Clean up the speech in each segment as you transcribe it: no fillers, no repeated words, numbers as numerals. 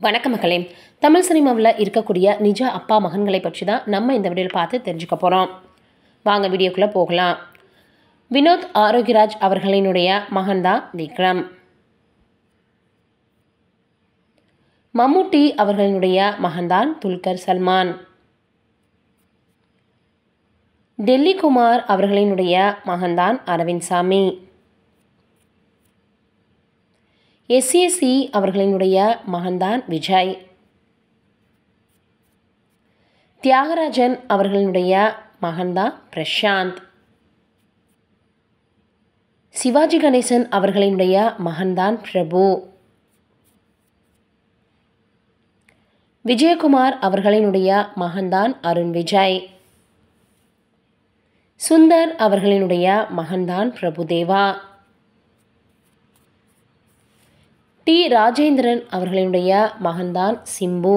வணக்கம் மக்களே. தமிழ் சினிமாவில் இருக்கக்கூடிய நிஜ அப்பா மகன்களை பற்றி தான் நம்ம இந்த வீடியோவில் பார்த்து தெரிஞ்சுக்க போகிறோம். வாங்க வீடியோக்குள்ளே போகலாம். வினோத் ஆரோக்கியராஜ் அவர்களினுடைய மகன்தான் விக்ரம். மம்முட்டி அவர்களினுடைய மகன்தான் துல்கர் சல்மான். டெல்லி குமார் அவர்களினுடைய மகன்தான் அரவிந்த் சாமி. எஸ்ஏசி அவர்களினுடைய மகன்தான் விஜய். தியாகராஜன் அவர்களினுடைய மகன்தான் பிரசாந்த். சிவாஜி கணேசன் அவர்களினுடைய மகன்தான் பிரபு. விஜயகுமார் அவர்களினுடைய மகன்தான் அருண் விஜய். சுந்தர் அவர்களினுடைய மகன்தான் பிரபுதேவா. டி ராஜேந்திரன் அவர்களினுடைய மகன்தான் சிம்பு.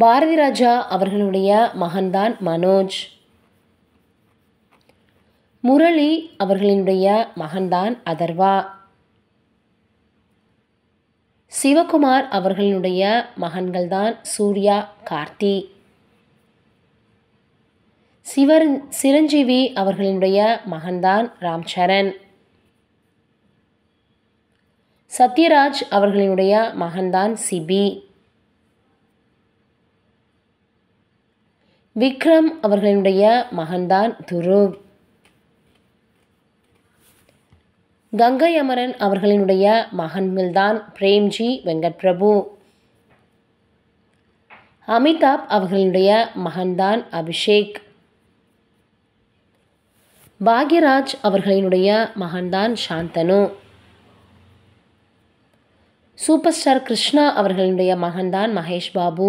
பாரதி ராஜா அவர்களுடைய மகன்தான் மனோஜ். முரளி அவர்களினுடைய மகன்தான் அதர்வா. சிவகுமார் அவர்களினுடைய மகன்கள்தான் சூர்யா, கார்த்தி. சிரஞ்சீவி அவர்களினுடைய மகன்தான் ராம்சரண். சத்யராஜ் அவர்களினுடைய மகன்தான் சிபி. விக்ரம் அவர்களினுடைய மகன்தான் துருவ். கங்கை அமரன் அவர்களினுடைய மகன்கள்தான் பிரேம்ஜி, வெங்கட் பிரபு. அமிதாப் அவர்களினுடைய மகன்தான் அபிஷேக். பாக்யராஜ் அவர்களினுடைய மகன்தான் சாந்தனு. சூப்பர் ஸ்டார் கிருஷ்ணா அவர்களினுடைய மகன்தான் மகேஷ் பாபு.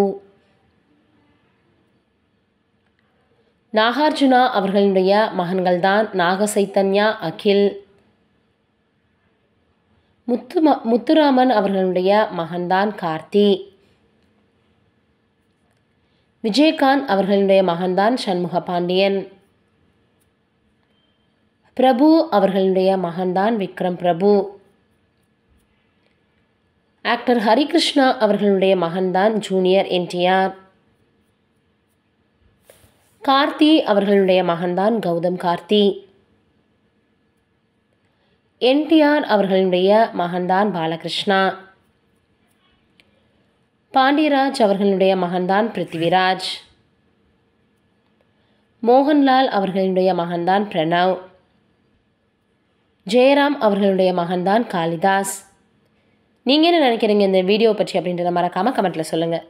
நாகார்ஜுனா அவர்களினுடைய மகன்கள்தான் நாகசைத்தன்யா, அகில். முத்துராமன் அவர்களுடைய மகன்தான் கார்த்தி. விஜயகாந்த் அவர்களுடைய மகன்தான் சண்முக பாண்டியன். பிரபு அவர்களுடைய மகன்தான் விக்ரம் பிரபு. ஆக்டர் ஹரிகிருஷ்ணா அவர்களுடைய மகன்தான் ஜூனியர் என்டிஆர். கார்த்தி அவர்களுடைய மகன்தான் கௌதம் கார்த்தி. என்டிஆர் அவர்களுடைய மகன்தான் பாலகிருஷ்ணா. பாண்டியராஜ் அவர்களுடைய மகன்தான் பிருத்திவிராஜ். மோகன்லால் அவர்களுடைய மகன்தான் பிரணவ். ஜெயராம் அவர்களுடைய மகன்தான் காளிதாஸ். நீங்கள் என்ன நினைக்கிறீங்க இந்த வீடியோ பற்றி அப்படின்றத மறக்காமல் கமெண்ட்டில் சொல்லுங்கள்.